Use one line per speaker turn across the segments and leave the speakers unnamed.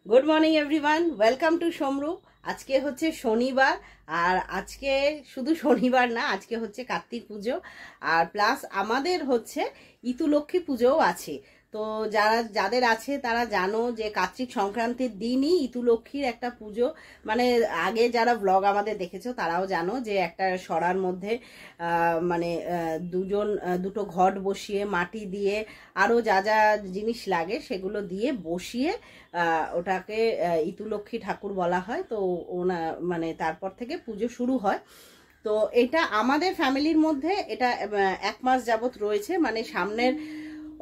Good morning everyone, welcome to Somru. আজকে হচ্ছে শনিবার, আর আজকে শুধু শনিবার না, আজকে হচ্ছে কার্তিক পুজো, আর প্লাস আমাদের হচ্ছে ইতুলক্ষ্মী পুজোও আছে। তো যাদের আছে তারা জানো যে কার্তিক সংক্রান্তির দিনই ইতুলক্ষ্মীর একটা পুজো, মানে আগে যারা ব্লগ আমাদের দেখেছো তারাও জানো যে একটা সরার মধ্যে মানে দুটো ঘট বসিয়ে মাটি দিয়ে আরও যা যা জিনিস লাগে সেগুলো দিয়ে বসিয়ে ওটাকে ইতুলক্ষ্মী ঠাকুর বলা হয়। তো ওনা মানে তারপর থেকে পুজো শুরু হয়। তো এটা আমাদের ফ্যামিলির মধ্যে এটা 1 মাস যাবত রয়েছে, মানে সামনের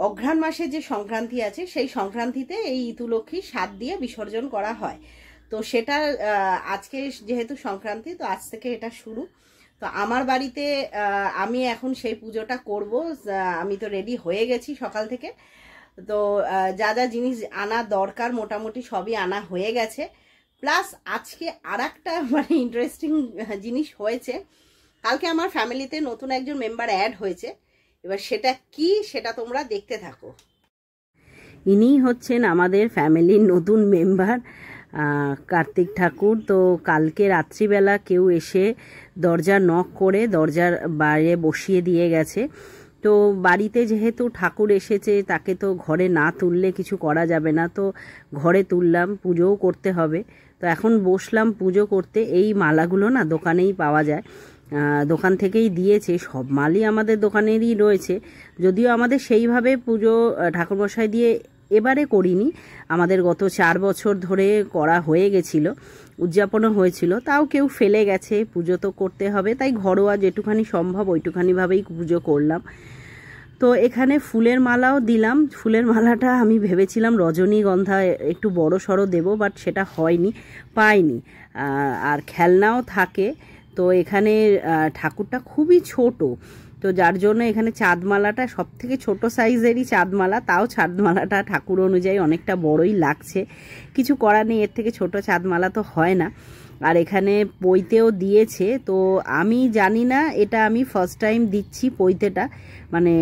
অঘ্রাণ মাসে যে সংক্রান্তি আছে সেই সংক্রান্তিতে এই ইতুলক্ষ্মী সাত দিয়ে বিসর্জন করা হয়। তো সেটা আজকে যেহেতু সংক্রান্তি, তো আজ থেকে এটা শুরু। তো আমার বাড়িতে আমি এখন সেই পুজোটা করব। আমি তো রেডি হয়ে গেছি সকাল থেকে। তো যা যা জিনিস আনা দরকার মোটামুটি সবই আনা হয়ে গেছে। প্লাস আজকে আর একটা মানে ইন্টারেস্টিং জিনিস হয়েছে। কালকে আমার ফ্যামিলিতে নতুন একজন মেম্বার অ্যাড হয়েছে। এবার সেটা কি সেটা তোমরা দেখতে থাকো। ইনি হচ্ছেন আমাদের ফ্যামিলির নতুন মেম্বার কার্তিক ঠাকুর। তো কালকে রাত্রিবেলা কেউ এসে দরজা নক করে দরজার বাইরে বসিয়ে দিয়ে গেছে। তো বাড়িতে যেহেতু ঠাকুর এসেছে তাকে তো ঘরে না তুললে কিছু করা যাবে না, তো ঘরে তুললাম, পুজোও করতে হবে। তো এখন বসলাম পুজো করতে। এই মালাগুলো না দোকানেই পাওয়া যায়, দোকান থেকেই দিয়েছে। সব মালই আমাদের দোকানেরই রয়েছে, যদিও আমাদের সেইভাবে পুজো ঠাকুরমশাই দিয়ে এবারে করিনি। আমাদের গত 4 বছর ধরে করা হয়ে গেছিল, উদযাপনও হয়েছিল, তাও কেউ ফেলে গেছে। পুজো তো করতে হবে, তাই ঘরোয়া যেটুখানি সম্ভব ওইটুখানিভাবেই পুজো করলাম। তো এখানে ফুলের মালাও দিলাম। ফুলের মালাটা আমি ভেবেছিলাম রজনীগন্ধা একটু বড় সড়ো দেবো, বাট সেটা হয়নি, পাইনি। আর খেলনাও থাকে। তো এখানে ঠাকুরটা খুবই ছোট, তো যার জন্য এখানে চাঁদমালাটা সব থেকে ছোটো সাইজেরই চাঁদমালা, তাও চাঁদমালাটা ঠাকুর অনুযায়ী অনেকটা বড়ই লাগছে। কিছু করার নেই, এর থেকে ছোট চাঁদমালা তো হয় না। আর এখানে পৈতেও দিয়েছে। তো আমি জানি না, এটা আমি ফার্স্ট টাইম দিচ্ছি পৈতেটা, মানে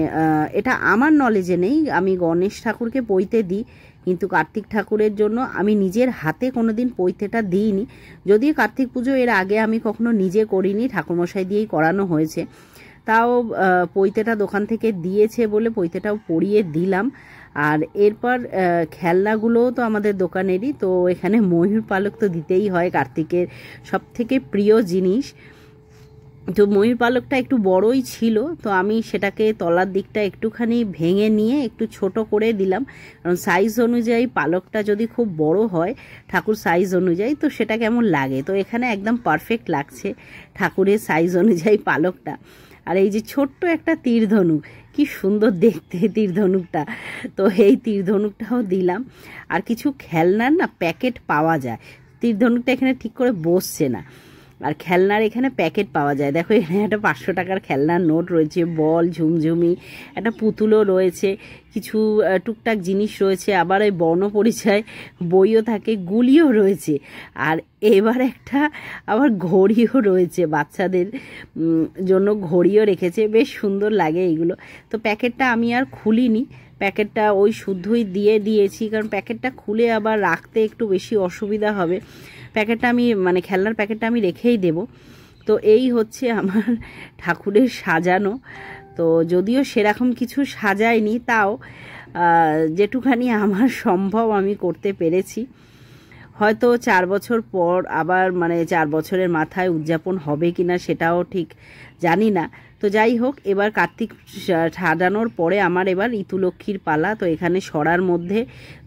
এটা আমার নলেজে নেই। আমি গণেশ ঠাকুরকে পৈতে দিই, কিন্তু কার্তিক ঠাকুরের জন্য আমি নিজের হাতে কোনোদিন পৈতেটা দিইনি। যদিও কার্তিক পুজো এর আগে আমি কখনো নিজে করিনি, ঠাকুরমশাই দিয়েই করানো হয়েছে। তাও পৈতেটা দোকান থেকে দিয়েছে বলে পৈতেটাও পরিয়ে দিলাম। আর এরপর খেলনাগুলোও তো আমাদের দোকানেরই। তো এখানে ময়ূর পালক তো দিতেই হয়, কার্তিকের সব থেকে প্রিয় জিনিস। তো ময়ূর পালকটা একটু বড়ই ছিল, তো আমি সেটাকে তলার দিকটা একটুখানি ভেঙে নিয়ে একটু ছোট করে দিলাম, কারণ সাইজ অনুযায়ী পালকটা যদি খুব বড় হয় ঠাকুর সাইজ অনুযায়ী তো সেটা কেমন লাগে। তো এখানে একদম পারফেক্ট লাগছে ঠাকুরের সাইজ অনুযায়ী পালকটা। আর এই যে ছোট্ট একটা তীরধনুক, কি সুন্দর দেখতে তীরধনুকটা, তো এই তীরধনুকটাও দিলাম। আর কিছু খেলনার না প্যাকেট পাওয়া যায়, তীরধনুকটা এখানে ঠিক করে বসছে না। আর খেলনার এখানে প্যাকেট পাওয়া যায়, দেখো এখানে একটা 500 টাকার খেলনার নোট রয়েছে, বল, ঝুমঝুমি, একটা পুতুলও রয়েছে, কিছু টুকটাক জিনিস রয়েছে, আবার ওই বর্ণপরিচয় বইও থাকে, গুলিও রয়েছে। আর এবার একটা আবার ঘড়িও রয়েছে, বাচ্চাদের জন্য ঘড়িও রেখেছে, বেশ সুন্দর লাগে এইগুলো। তো প্যাকেটটা আমি আর খুলিনি, প্যাকেটটা ওই শুদ্ধই দিয়ে দিয়েছি, কারণ প্যাকেটটা খুলে আবার রাখতে একটু বেশি অসুবিধা হবে। প্যাকেটটা আমি মানে খেলনার প্যাকেটটা আমি রেখেই দেব। তো এই হচ্ছে আমার ঠাকুরের সাজানো। তো যদিও সেরকম কিছু সাজাইনি, তাও যেটুখানি আমার সম্ভব আমি করতে পেরেছি। হয়তো 4 বছর পর আবার মানে 4 বছরের মাথায় উদযাপন হবে কিনা সেটাও ঠিক জানি না। তো যাই হোক, এবার কার্তিক সাজানোর পরে আমার এবার ইতুলক্ষ্মীর পালা। তো এখানে সরার মধ্যে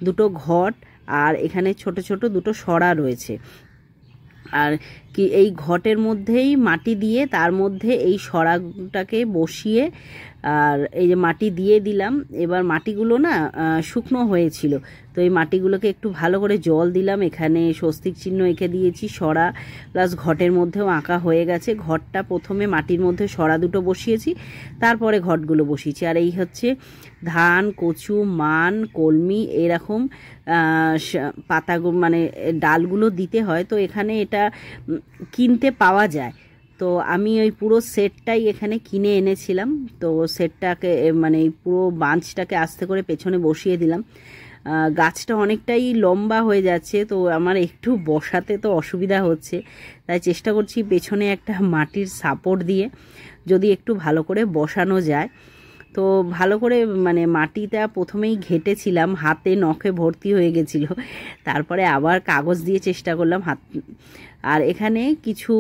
দুটো ঘট, আর এখানে ছোট ছোট দুটো সরা রয়েছে। আর কি এই ঘটের মধ্যেই মাটি দিয়ে তার মধ্যে এই সরাটাকে বসিয়ে, আর এই যে মাটি দিয়ে দিলাম। এবার মাটিগুলো না শুকনো হয়েছিল, তো এই মাটিগুলোকে একটু ভালো করে জল দিলাম, এখানে স্বস্তিক চিহ্ন এঁকে দিয়েছি, সরা প্লাস ঘটের মধ্যেও আঁকা হয়ে গেছে। ঘটটা প্রথমে মাটির মধ্যে সরা দুটো বসিয়েছি, তারপরে ঘটগুলো বসিয়েছি। আর এই হচ্ছে ধান, কচু, মান, কলমি, এরকম পাতাগুলো মানে ডালগুলো দিতে হয়। তো এখানে এটা কিনতে পাওয়া যায়, তো আমি ওই পুরো সেটটাই এখানে কিনে এনেছিলাম। তো সেটটাকে মানে পুরো বাঞ্চটাকে আস্তে করে পেছনে বসিয়ে দিলাম। গাছটা অনেকটাই লম্বা হয়ে যাচ্ছে, তো আমার একটু বসাতে তো অসুবিধা হচ্ছে, তাই চেষ্টা করছি পেছনে একটা মাটির সাপোর্ট দিয়ে যদি একটু ভালো করে বসানো যায়। তো ভালো করে মানে মাটিটা প্রথমেই ঘেটেছিলাম, হাতে নখে ভর্তি হয়ে গেছিলো, তারপরে আবার কাগজ দিয়ে চেষ্টা করলাম হাত। আর এখানে কিছু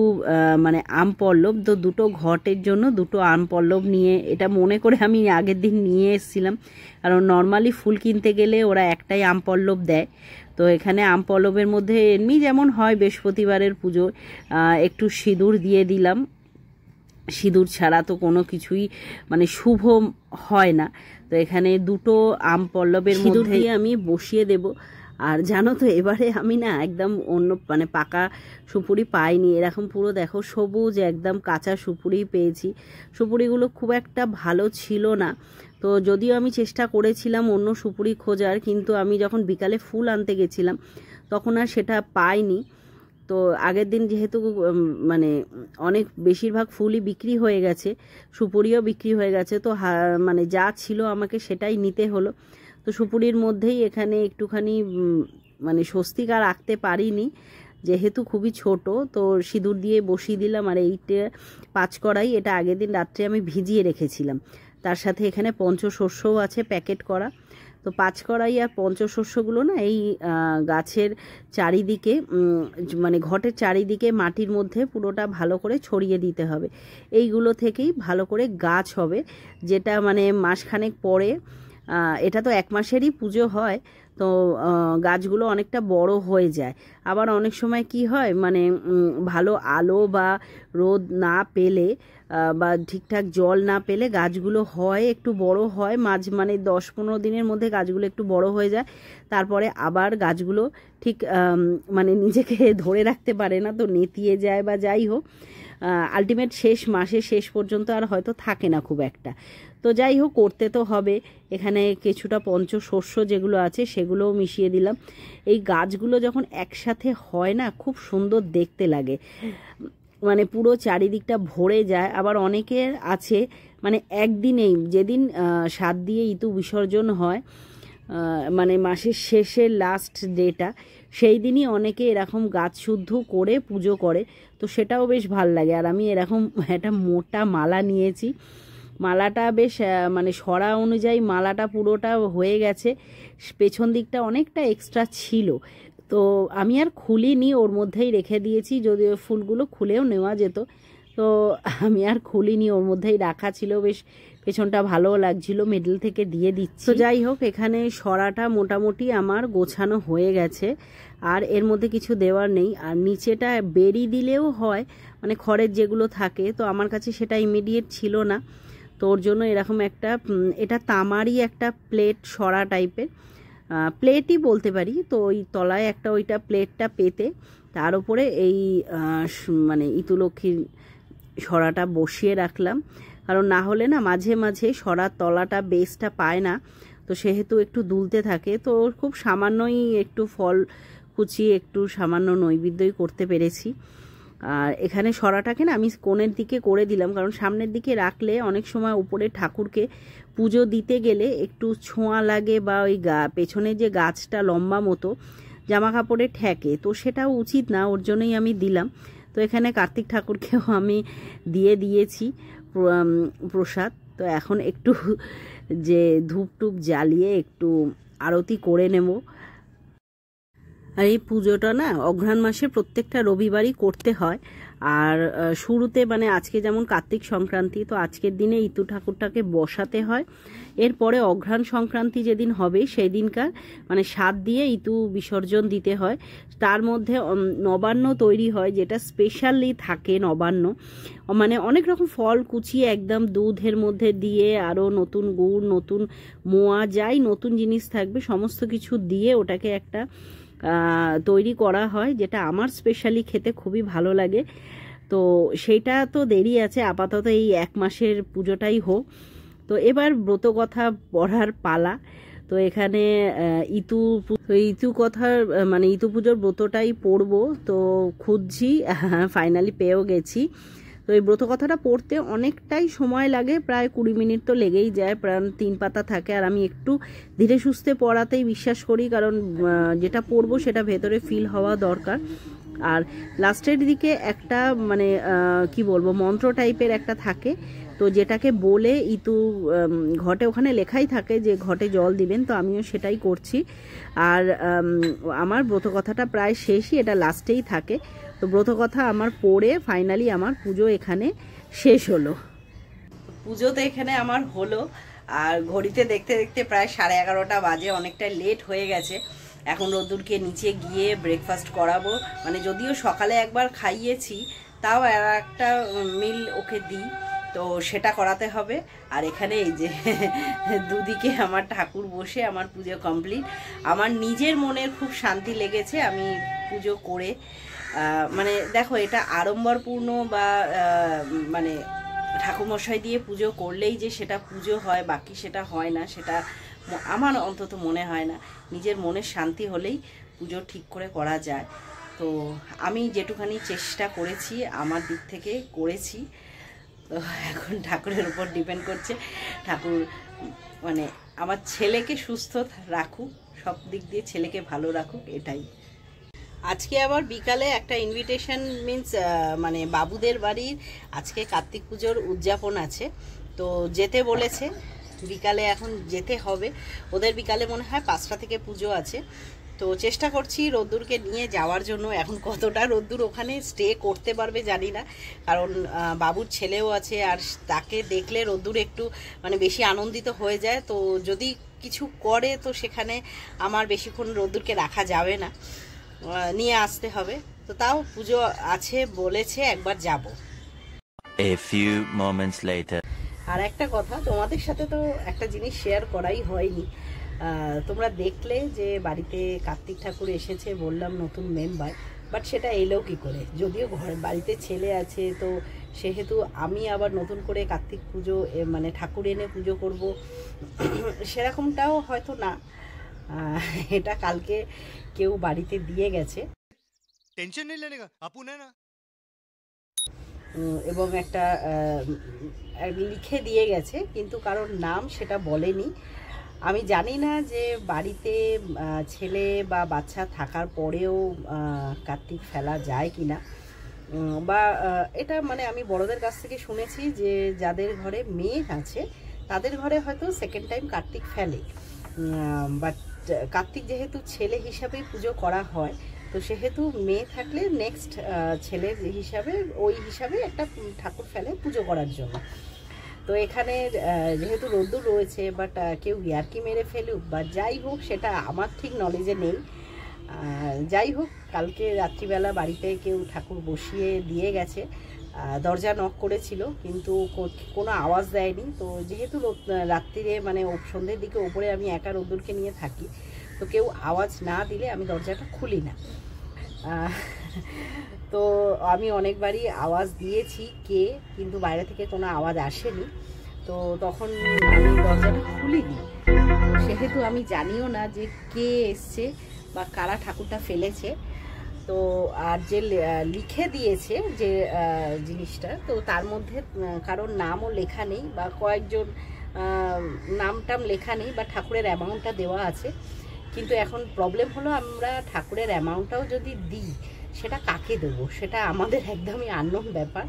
মানে আম পল্লব, তো দুটো ঘটের জন্য দুটো আম পল্লব নিয়ে, এটা মনে করে আমি আগের দিন নিয়ে এসেছিলাম, কারণ নর্মালি ফুল কিনতে গেলে ওরা একটাই আম পল্লব দেয়। তো এখানে আম পল্লবের মধ্যে এমনি যেমন হয় বৃহস্পতিবারের পুজো, একটু সিঁদুর দিয়ে দিলাম। সিঁদুর ছাড়া তো কোনো কিছুই মানে শুভ হয় না, তো এখানে দুটো আম পল্লবের মধ্যে আমি বসিয়ে দেব। আর জানো তো এবারে আমি না একদম অন্য মানে পাকা সুপুরি পাইনি, এরকম পুরো দেখো সবুজ একদম কাঁচা সুপুরি পেয়েছি। সুপুরিগুলো খুব একটা ভালো ছিল না, তো যদিও আমি চেষ্টা করেছিলাম অন্য সুপুরি খোঁজার, কিন্তু আমি যখন বিকালে ফুল আনতে গেছিলাম তখন আর সেটা পাইনি। তো আগের দিন যেহেতু মানে অনেক বেশিরভাগ ফুলই বিক্রি হয়ে গেছে, সুপুরিও বিক্রি হয়ে গেছে, তো মানে যা ছিল আমাকে সেটাই নিতে হলো। তো সুপুরির মধ্যেই এখানে একটুখানি মানে স্বস্তিক আর রাখতে পারিনি, যেহেতু খুবই ছোট, তো সিঁদুর দিয়ে বসিয়ে দিলাম। আর এইটা 5 কড়াই, এটা আগের দিন রাত্রে আমি ভিজিয়ে রেখেছিলাম, তার সাথে এখানে পঞ্চশস্যও আছে প্যাকেট করা। তো 5 কড়াই আর পঞ্চশস্যগুলো না এই গাছের চারিদিকে মানে ঘটের চারিদিকে মাটির মধ্যে পুরোটা ভালো করে ছড়িয়ে দিতে হবে। এইগুলো থেকেই ভালো করে গাছ হবে, যেটা মানে মাসখানেক পরে, এটা তো 1 মাসেরই পুজো হয়, তো গাছগুলো অনেকটা বড় হয়ে যায়। আবার অনেক সময় কি হয় মানে ভালো আলো বা রোদ না পেলে বা ঠিকঠাক জল না পেলে গাছগুলো হয় একটু বড় হয়, মানে 10-15 দিনের মধ্যে গাছগুলো একটু বড় হয়ে যায়, তারপরে আবার গাছগুলো ঠিক মানে নিজেকে ধরে রাখতে পারে না, তো নেতিয়ে যায় বা যাই হোক, আলটিমেট মাসের শেষ পর্যন্ত আর হয়তো থাকে না খুব একটা। তো যাই হোক, করতে তো হবে। এখানে কিছুটা পঞ্চশস্য যেগুলো আছে সেগুলোও মিশিয়ে দিলাম। এই গাছগুলো যখন একসাথে হয় না, খুব সুন্দর দেখতে লাগে, মানে পুরো চারিদিকটা ভরে যায়। আবার অনেকের আছে মানে একদিনেই, যেদিন 7 দিয়ে ইতু বিসর্জন হয়, মানে মাসের শেষের লাস্ট ডেটা, সেই দিনই অনেকে এরকম গাছ শুদ্ধ করে পুজো করে, তো সেটাও বেশ ভাল লাগে। আর আমি এরকম একটা মোটা মালা নিয়েছি, মালাটা বেশ মানে সরা অনুযায়ী মালাটা পুরোটা হয়ে গেছে, পেছন দিকটা অনেকটা এক্সট্রা ছিল, তো আমি আর খুলিনি, ওর মধ্যেই রেখে দিয়েছি, যদিও ফুলগুলো খুলেও নেওয়া যেত, তো আমি আর খুলিনি, ওর মধ্যেই রাখা ছিল। বেশ পেছনটা ভালোও লাগছিল, মিডল থেকে দিয়ে দিচ্ছি। তো যাই হোক, এখানে সরাটা মোটামুটি আমার গোছানো হয়ে গেছে, আর এর মধ্যে কিছু দেওয়ার নেই। আর নিচেটা বেরি দিলেও হয়, মানে খড়ের যেগুলো থাকে, তো আমার কাছে সেটা ইমিডিয়েট ছিল না, তো ওর জন্য এরকম একটা, এটা তামারই একটা প্লেট, সরা টাইপের প্লেটই বলতে পারি, তো ওই তলায় একটা ওইটা প্লেটটা পেতে তার উপরে এই মানে ইতুলক্ষ্মীর সরাটা বসিয়ে রাখলাম, কারণ না হলে না মাঝে মাঝে সরার তলাটা বেসটা পায় না, তো সেহেতু একটু দুলতে থাকে। তো খুব সামান্যই একটু ফল কুচিয়ে একটু সামান্য নৈবেদ্যই করতে পেরেছি। আর এখানে সরাটাকে না আমি কোণের দিকে করে দিলাম, কারণ সামনের দিকে রাখলে অনেক সময় উপরে ঠাকুরকে পুজো দিতে গেলে একটু ছোঁয়া লাগে, বা ওই পেছনে যে গাছটা লম্বা মতো জামা কাপড়ে ঠেকে, তো সেটাও উচিত না, ওর জন্যই আমি দিলাম। তো এখানে কার্তিক ঠাকুরকেও আমি দিয়ে দিয়েছি প্রসাদ। তো এখন একটু যে ধূপ টুপ জ্বালিয়ে একটু আরতি করে নেব। আর এই পুজোটা না অঘ্রাণ মাসে প্রত্যেকটা রবিবারই করতে হয়। আর শুরুতে মানে আজকে যেমন কার্তিক সংক্রান্তি, তো আজকের দিনে ইতু ঠাকুরটাকে বসাতে হয়, এরপরে অঘ্রাণ সংক্রান্তি যেদিন হবে সেই দিনকার মানে 7 দিয়ে ইতু বিসর্জন দিতে হয়। তার মধ্যে নবান্ন তৈরি হয়, যেটা স্পেশালি থাকে নবান্ন, মানে অনেক রকম ফল কুচিয়ে একদম দুধের মধ্যে দিয়ে, আরও নতুন গুড়, নতুন মোয়া, যাই নতুন জিনিস থাকবে সমস্ত কিছু দিয়ে ওটাকে একটা তৈরি করা হয়, যেটা আমার স্পেশালি খেতে খুবই ভালো লাগে। তো সেইটা তো দেরি আছে, আপাতত এই 1 মাসের পুজোটাই হোক। তো এবার ব্রত কথা পড়ার পালা। তো এখানে ইতু কথার মানে ইতু পুজোর ব্রতটাই পড়বো, তো খুঁজছি, ফাইনালি পেয়েও গেছি। তো এই ব্রত কথাটা পড়তে অনেকটাই সময় লাগে, প্রায় 20 মিনিট তো লেগেই যায়, প্রায় 3 পাতা থাকে। আর আমি একটু ধীরে সুস্থে পড়াতেই বিশ্বাস করি, কারণ যেটা পড়বো সেটা ভেতরে ফিল হওয়া দরকার। আর লাস্টের দিকে একটা মানে কি বলবো, মন্ত্র টাইপের একটা থাকে, তো যেটাকে বলে ইতু ঘটে, ওখানে লেখাই থাকে যে ঘটে জল দিবেন, তো আমিও সেটাই করছি। আর আমার ব্রত কথাটা প্রায় শেষই, এটা লাস্টেই থাকে। তো ব্রত কথা আমার পড়ে ফাইনালি আমার পুজো এখানে শেষ হলো। পুজো তো এখানে আমার হলো, আর ঘড়িতে দেখতে দেখতে প্রায় 11:30 বাজে, অনেকটা লেট হয়ে গেছে। এখন রোদ্দুরকে নিচে গিয়ে ব্রেকফাস্ট করাবো, মানে যদিও সকালে একবার খাইয়েছি, তাও একটা মিল ওকে দিই, তো সেটা করাতে হবে। আর এখানে এই যে দুদিকে আমার ঠাকুর বসে, আমার পুজো কমপ্লিট। আমার নিজের মনের খুব শান্তি লেগেছে আমি পুজো করে। মানে দেখো, এটা আড়ম্বরপূর্ণ বা মানে ঠাকুরমশাই দিয়ে পুজো করলেই যে সেটা পুজো হয়, বাকি সেটা হয় না, সেটা আমার অন্তত মনে হয় না। নিজের মনের শান্তি হলেই পুজো ঠিক করে করা যায়। তো আমি যেটুখানি চেষ্টা করেছি আমার দিক থেকে করেছি, তো এখন ঠাকুরের উপর ডিপেন্ড করছে। ঠাকুর মানে আমার ছেলেকে সুস্থ রাখুক, সব দিক দিয়ে ছেলেকে ভালো রাখুক, এটাই। আজকে আবার বিকালে একটা ইনভিটেশন, মিন্স মানে বাবুদের বাড়ির আজকে কার্তিক পুজোর উদযাপন আছে, তো যেতে বলেছে বিকালে, এখন যেতে হবে ওদের। বিকালে মনে হয় 5টা থেকে পুজো আছে, তো চেষ্টা করছি রোদ্দুরকে নিয়ে যাওয়ার জন্য। এখন কতটা রোদ্দুর ওখানে স্টে করতে পারবে জানি না, কারণ বাবুর ছেলেও আছে, আর তাকে দেখলে রোদ্দুর একটু মানে বেশি আনন্দিত হয়ে যায়। তো যদি কিছু করে তো সেখানে আমার বেশিক্ষণ রোদ্দুরকে রাখা যাবে না, নিয়ে আসতে হবে। তো তাও পুজো আছে বলেছে, একবার যাব।
A few moments later.
আর একটা কথা, তোমাদের সাথে তো একটা জিনিস শেয়ার করাই হয়নি। তোমরা দেখলে যে বাড়িতে কার্তিক ঠাকুর এসেছে, বললাম নতুন মেম্বার, বাট সেটা এলো কি করে? যদিও বাড়িতে ছেলে আছে, তো সেহেতু আমি আবার নতুন করে কার্তিক পুজো মানে ঠাকুর এনে পুজো করব সেরকমটাও হয়তো না। এটা কালকে কেউ বাড়িতে দিয়ে গেছে,
टेंशन नहीं लेने का अपुन है ना,
এবং একটা লিখে দিয়ে গেছে, কিন্তু কারোর নাম সেটা বলেনি। আমি জানি না যে বাড়িতে ছেলে বা বাচ্চা থাকার পরেও কার্তিক ফেলা যায় কি না, বা এটা মানে আমি বড়দের কাছ থেকে শুনেছি যে যাদের ঘরে মেয়ে আছে তাদের ঘরে হয়তো সেকেন্ড টাইম কার্তিক ফেলে, বাট কার্তিক যেহেতু ছেলে হিসাবেই পুজো করা হয়, তো সেহেতু মেয়ে থাকলে নেক্সট ছেলের হিসাবে ওই হিসাবে একটা ঠাকুর ফেলে পুজো করার জন্য। তো এখানে যেহেতু রোদ্দুর রয়েছে, বাট কেউ ইয়ার্কি মেরে ফেলুক বা যাই হোক সেটা আমার ঠিক নলেজে নেই। যাই হোক, কালকে রাত্রিবেলা বাড়িতে কেউ ঠাকুর বসিয়ে দিয়ে গেছে, দরজা নক করেছিল কিন্তু কোনো আওয়াজ দেয়নি। তো যেহেতু রাত্রিরে মানে সন্ধ্যের দিকে ওপরে আমি একা রোদ্দুরকে নিয়ে থাকি, তো কেউ আওয়াজ না দিলে আমি দরজাটা খুলি না। তো আমি অনেকবারই আওয়াজ দিয়েছি কে, কিন্তু বাইরে থেকে কোনো আওয়াজ আসেনি, তো তখন আমি দরজাটা খুলিনি। সেহেতু আমি জানিও না যে কে এসছে বা কারা ঠাকুরটা ফেলেছে। তো আর যে লিখে দিয়েছে যে জিনিসটা, তো তার মধ্যে কারোর নামও লেখা নেই বা কয়েকজন নামটাম লেখা নেই, বা ঠাকুরের অ্যামাউন্টটা দেওয়া আছে। কিন্তু এখন প্রবলেম হলো, আমরা ঠাকুরের অ্যামাউন্টটাও যদি দিই সেটা কাকে দেবো, সেটা আমাদের একদমই আননোন ব্যাপার।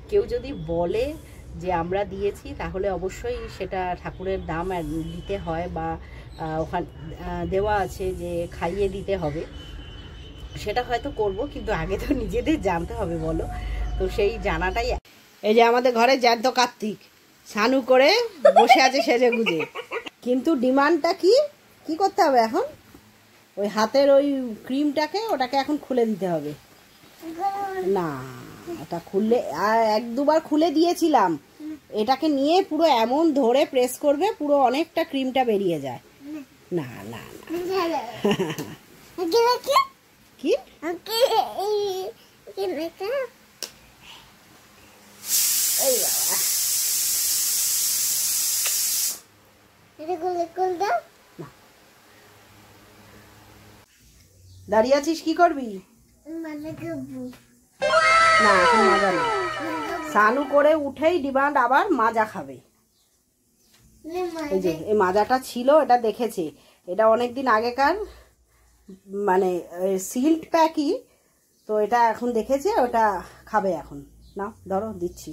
কেউ যদি বলে যে আমরা দিয়েছি, তাহলে অবশ্যই সেটা ঠাকুরের দাম দিতে হয়, বা ওখানে দেওয়া আছে যে খাইয়ে দিতে হবে, সেটা হয়তো করব, কিন্তু আগে তো নিজেদের জানতে হবে বলো। তো সেই জানাটাই। এই যে আমাদের ঘরে জ্যান্ত কার্তিক স্নানু করে বসে আছে সেজে গুজে, কিন্তু ডিমান্ডটা কি কি করতে হবে এখন? ওই হাতের ওই ক্রিমটাকে ওটাকে এখন খুলে দিতে হবে না, এটা খুললে 1-2 বার খুলে দিয়েছিলাম, এটাকে নিয়ে পুরো এমন ধরে প্রেস করবে পুরো অনেকটা ক্রিমটা বেরিয়ে যায়। না না কি এই বাবা, দাঁড়িয়ে আছিস কি করবি? না এখন মজা না, স্নানু করে উঠেই ডিমান্ড আবার মাজা খাবে। এই যে এই মাজাটা ছিল, এটা দেখেছি, এটা অনেকদিন আগেকার, মানে সিল্ড প্যাকই তো, এটা এখন দেখেছে, ওটা খাবে এখন। না ধরো দিচ্ছি।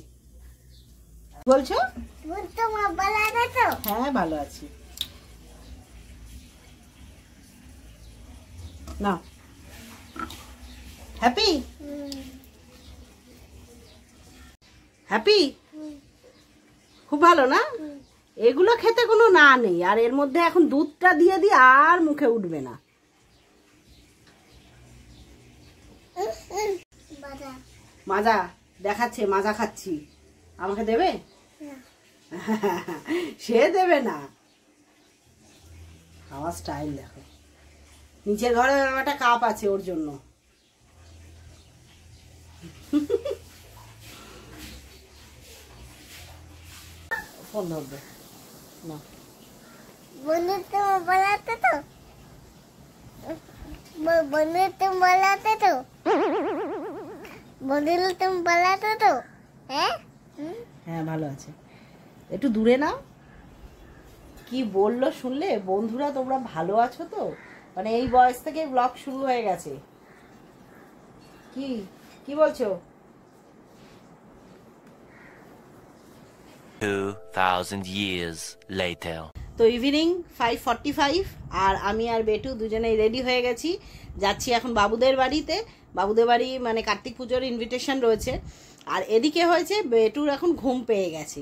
বলছো? হ্যাঁ ভালো আছি। না হ্যাপি হ্যাপি খুব ভালো না? এগুলো খেতে কোনো না নেই, আর এর মধ্যে এখন দুধটা দিয়ে দিয়ে আর মুখে উঠবে না। মাজা দেখাচ্ছে, মাজা খাচ্ছি, আমাকে দেবে? সে দেবে না, খাওয়ার স্টাইল দেখো। নিচের ঘরে একটা কাপ আছে ওর জন্য। ফোন ধরবে না।
বন্ধু তুমি বলাতে তো, বন্ধু তুমি বলাতে তো, বন্ধু তুমি বলাতে তো। হ্যাঁ
হ্যাঁ ভালো আছে। একটু দূরে নাও। কি বললো শুনলে? বন্ধুরা তোমরা ভালো আছো তো? মানে এই বয়স থেকে ব্লগ শুরু হয়ে গেছে। কি কি বলছো?
2000 years later.
তো ইভিনিং 5:45, আর আমি আর বেটু দুজনেই রেডি হয়ে গেছি, যাচ্ছি এখন বাবুদের বাড়িতে। বাবুদের বাড়ি মানে কার্তিক পুজোর ইনভিটেশন রয়েছে। আর এদিকে হয়েছে বেটুর এখন ঘুম পেয়ে গেছে।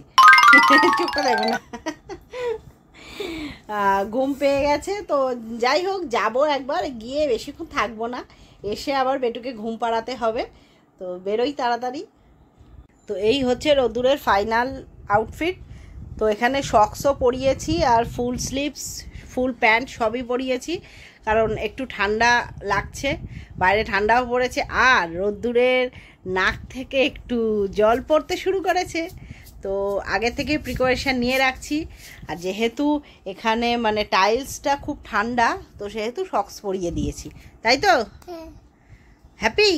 চোখটা দেখো না, ঘুম পেয়ে গেছে। তো যাই হোক, যাবো একবার, গিয়ে বেশিক্ষণ থাকবো না, এসে আবার বেটুকে ঘুম পাড়াতে হবে। তো বেরোই তাড়াতাড়ি। তো এই হচ্ছে রোদ্দুরের ফাইনাল আউটফিট। তো এখানে শক্সও পরিয়েছি, আর ফুল স্লিভস, ফুল প্যান্ট সবই পরিয়েছি, কারণ একটু ঠান্ডা লাগছে, বাইরে ঠান্ডাও পড়েছে, আর রোদ্দুরের নাক থেকে একটু জল পড়তে শুরু করেছে। তো আগে থেকে প্রিকশন নিয়ে রাখছি। আর যেহেতু এখানে মানে টাইলসটা খুব ঠান্ডা, তো সেহেতু শক্স পরিয়ে দিয়েছি, তাই তো? হ্যাপি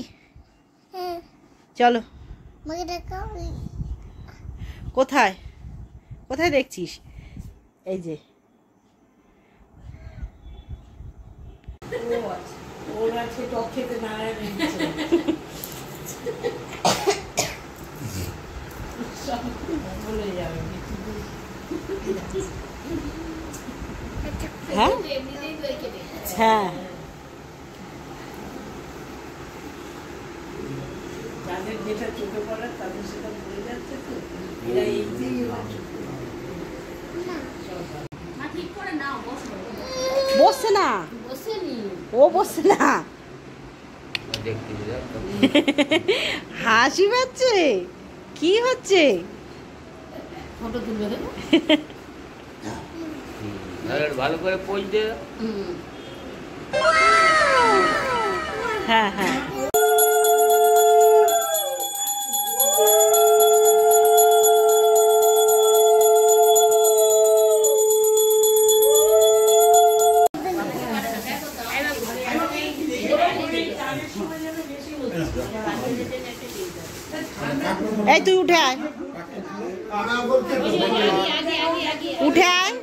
চলো। কোথায় কোথায় দেখছিস? এই যে ওরা টক খেতে না বলে যাবে। হ্যাঁ হ্যাঁ, যাদের যেটা চোখে পড়ে তাদের সেটা ভুলে যাচ্ছে। তো এরা এই যে বসছে না, ও বসছে না, হাসি পাচ্ছে। কি হচ্ছে? ফটো তুলবে
ভালো করে পোজ দে।
হ্যাঁ হ্যাঁ। এই তুই উঠে আয়, উঠে আয়।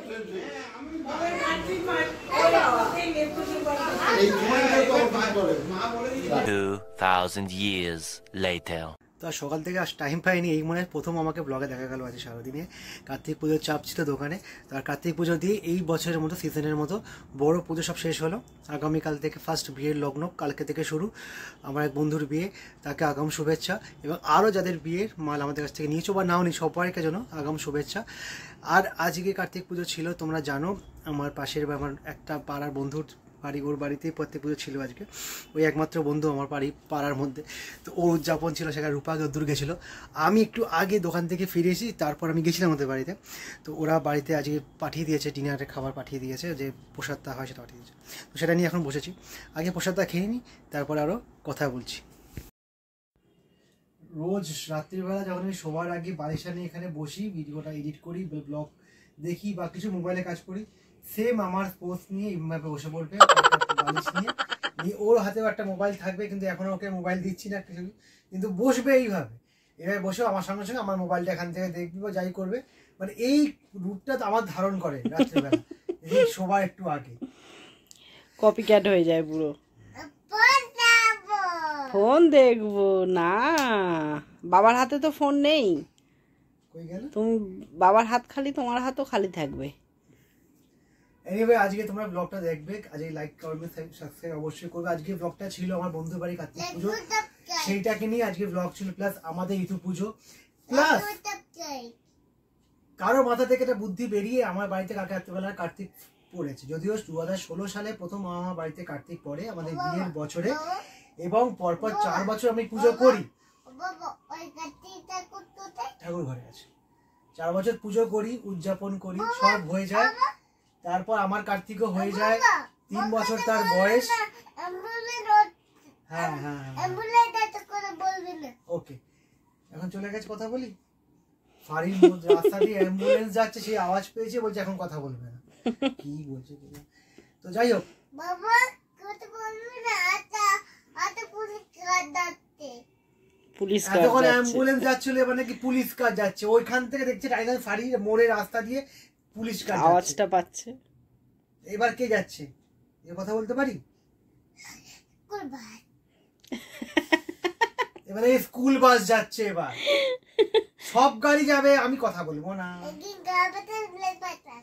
2000 years later.
তো আর সকাল থেকে আজ টাইম পাইনি, এই মনে হয় প্রথম আমাকে ব্লগে দেখা গেল আজ সারাদিনে। কার্তিক পুজোর চাপ ছিল দোকানে, তো আর কার্তিক পুজো দিয়ে এই বছরের মতো সিজনের মতো বড় পুজো সব শেষ হলো। আগামীকাল থেকে ফার্স্ট বিয়ের লগ্ন, কালকে থেকে শুরু। আমার এক বন্ধুর বিয়ে, তাকে আগাম শুভেচ্ছা, এবং আরও যাদের বিয়ের মাল আমাদের কাছ থেকে নিয়েছো বা নাও নি, সবাইকে জন্য আগাম শুভেচ্ছা। আর আজকে কার্তিক পুজো ছিল, তোমরা জানো আমার পাশের আমার একটা পাড়ার বন্ধুর বাড়ি, ওর বাড়িতেই প্রত্যেক পুজো ছিল আজকে। ওই একমাত্র বন্ধু আমার পাড়ার মধ্যে, তো ওর উদযাপন ছিল, সেখানে রূপা দূর গেছিলো। আমি একটু আগে দোকান থেকে ফিরেছি, তারপর আমি গেছিলাম ওদের বাড়িতে। তো ওরা বাড়িতে আজকে পাঠিয়ে দিয়েছে, ডিনারের খাবার পাঠিয়ে দিয়েছে, যে প্রসাদটা হয় সেটা পাঠিয়ে দিয়েছে। তো সেটা নিয়ে এখন বসেছি, আগে প্রসাদটা খেয়ে নিই, তারপর আরও কথা বলছি। রোজ রাত্রিবেলা যখন আমি শোবার আগে বালিশা নিয়ে এখানে বসি, ভিডিওটা এডিট করি, ব্লগ দেখি বা কিছু মোবাইলে কাজ করি, সেম আমার পোস্ট নিয়ে এইভাবে বসে পড়বে, বালিশ নিয়ে। ওর হাতেও একটা মোবাইল থাকবে, কিন্তু এখন ওকে মোবাইল দিচ্ছি না কিছু, কিন্তু বসবে এইভাবে। এভাবে বসে আমার সঙ্গে সঙ্গে আমার মোবাইলটা এখান থেকে দেখবি বা যাই করবে, মানে এই রূপটা তো আমার ধারণ করে রাত্রিবেলা এই শোবার একটু আগে।
কপি ক্যাট হয়ে যায় পুরো।
পড়াবো।
ফোন দেখবো না, বাবার হাতে তো ফোন নেই।
কই গেল?
তুমি বাবার হাত খালি, তোমার হাতও খালি থাকবে।
এনিওয়ে আজকে তোমরা ব্লগটা দেখবে, আজকে লাইক কমেন্ট সাবস্ক্রাইব অবশ্যই করবে। আজকে ব্লগটা ছিল আমার বন্ধু বাড়ি কার্তিক পুজো, সেইটাকে নিয়ে আজকে ব্লগ ছিল, প্লাস আমাদের ইতু পুজো, প্লাস কারো মাথা থেকে একটা বুদ্ধি বেরিয়ে আমার বাড়িতে কালকে রাত্রিবেলা কার্তিক পড়েছে। যদিও 2016 সালে প্রথম আমার বাড়িতে কার্তিক পড়ে আমাদের বিয়ের বছরে, এবং পরপর 4 বছর আমি পুজো করি।
বাবা ওই কাটিটা কোথায়?
ঠাকুর ঘরে আছে, 4 বছর পুজো করি, উদযাপন করি, সব হয়ে যায়। তারপর আমার কার্তিকও হয়ে যায়, 3 বছর তার বয়স। হ্যাঁ হ্যাঁ ওকে, এখন চলে গেছে, কথা বলি। ফারির রাস্তা দিয়ে অ্যাম্বুলেন্স যাচ্ছে, সেই আওয়াজ পেয়েছে, বলছে এখন কথা বলবে না, কি বলছে কি না। তো যাই হোক,
বাবা কথা বলবি না, আটা পুলিশ কাটাতে।
পুলিশ কার
এতক্ষণ
যাচ্ছে।
অ্যাম্বুলেন্স যাচ্ছিল, এবার নাকি পুলিশ কার যাচ্ছে। ওইখান থেকে দেখছে টাইগার ফারির মোড়ের রাস্তা দিয়ে পুলিশ কার যাচ্ছে।
আওয়াজটা পাচ্ছে।
এবার কে যাচ্ছে এ কথা বলতে পারি?
কুরবান
এবারে স্কুল বাস যাচ্ছে, এবার সব গাড়ি যাবে, আমি কথা বলবো না।
একদিন গাবতে ব্লেড পাতা।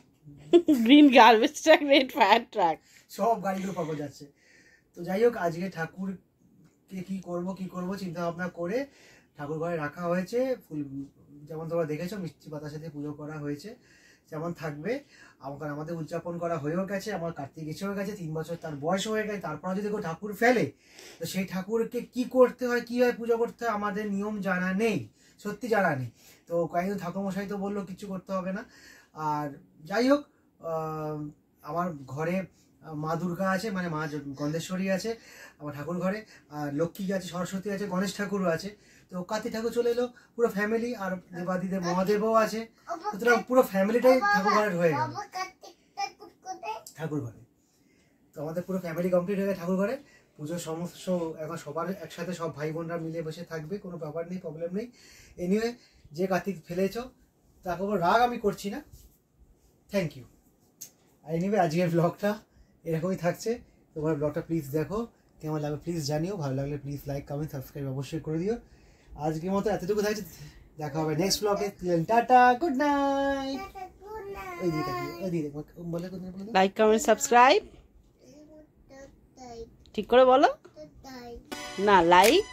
Green garbage truck, red fire truck.
সব গাড়িগুলো পাবো যাচ্ছে। তো যাই হোক, আজকে ঠাকুরকে কি করব চিন্তা ভাবনা করে ঠাকুর ঘরে রাখা হয়েছে। ফুল যেমন তোমরা দেখেছো মিষ্টি বাতাসা দিয়ে পুজো করা হয়েছে, যেমন থাকবে। আমাদের উদযাপন করা হয়েও গেছে, আমার কার্তিক এসেও গেছে, 3 বছর তার বয়স হয়ে গেছে। তারপর যদি কেউ ঠাকুর ফেলে, তো সেই ঠাকুরকে কি করতে হয়, কিভাবে পুজো করতে হয়, আমাদের নিয়ম জানা নেই, সত্যি জানা নেই। তো কয়েকদিন ঠাকুরমশাই তো বললো কিছু করতে হবে না। আর যাই হোক, আমার ঘরে মা দুর্গা আছে, মানে মা গন্ধেশ্বরী আছে আমার ঠাকুর ঘরে, আর লক্ষ্মী আছে, সরস্বতী আছে, গণেশ ঠাকুরও আছে। তো কার্তিক ঠাকুর চলে এলো, পুরো ফ্যামিলি, আর দেবাদিদের মহাদেবও আছে, সুতরাং পুরো ফ্যামিলিটাই ঠাকুর ঘরের হয়ে গেল
বাবা কাটিটা কোথায়?
ঠাকুর ঘরে। তো আমাদের পুরো ফ্যামিলি কমপ্লিট হয়ে গেছে ঠাকুর ঘরে। পুজোর সমস্ত এখন সবার একসাথে সব ভাই বোনরা মিলে বসে থাকবে, কোনো ব্যাপার নেই, প্রবলেম নেই। এনিওয়ে, যে কার্তিক ফেলেছ তার কোনো রাগ আমি করছি না, থ্যাংক ইউ। আর এনিওয়ে আজকের ব্লগটা এরকমই থাকছে। তোমার ব্লগটা প্লিজ দেখো, কেমন লাগবে প্লিজ জানিও, ভালো লাগলে প্লিজ লাইক কমেন্ট সাবস্ক্রাইব অবশ্যই করে দিও। আজকের মতো এতটুকু থাকছে, দেখা হবে নেক্সট ব্লগে। Tata, good night. ওই দিকে ওই দিকে বলে
লাইক কমেন্ট সাবস্ক্রাইব ঠিক করে বলো। না, লাইক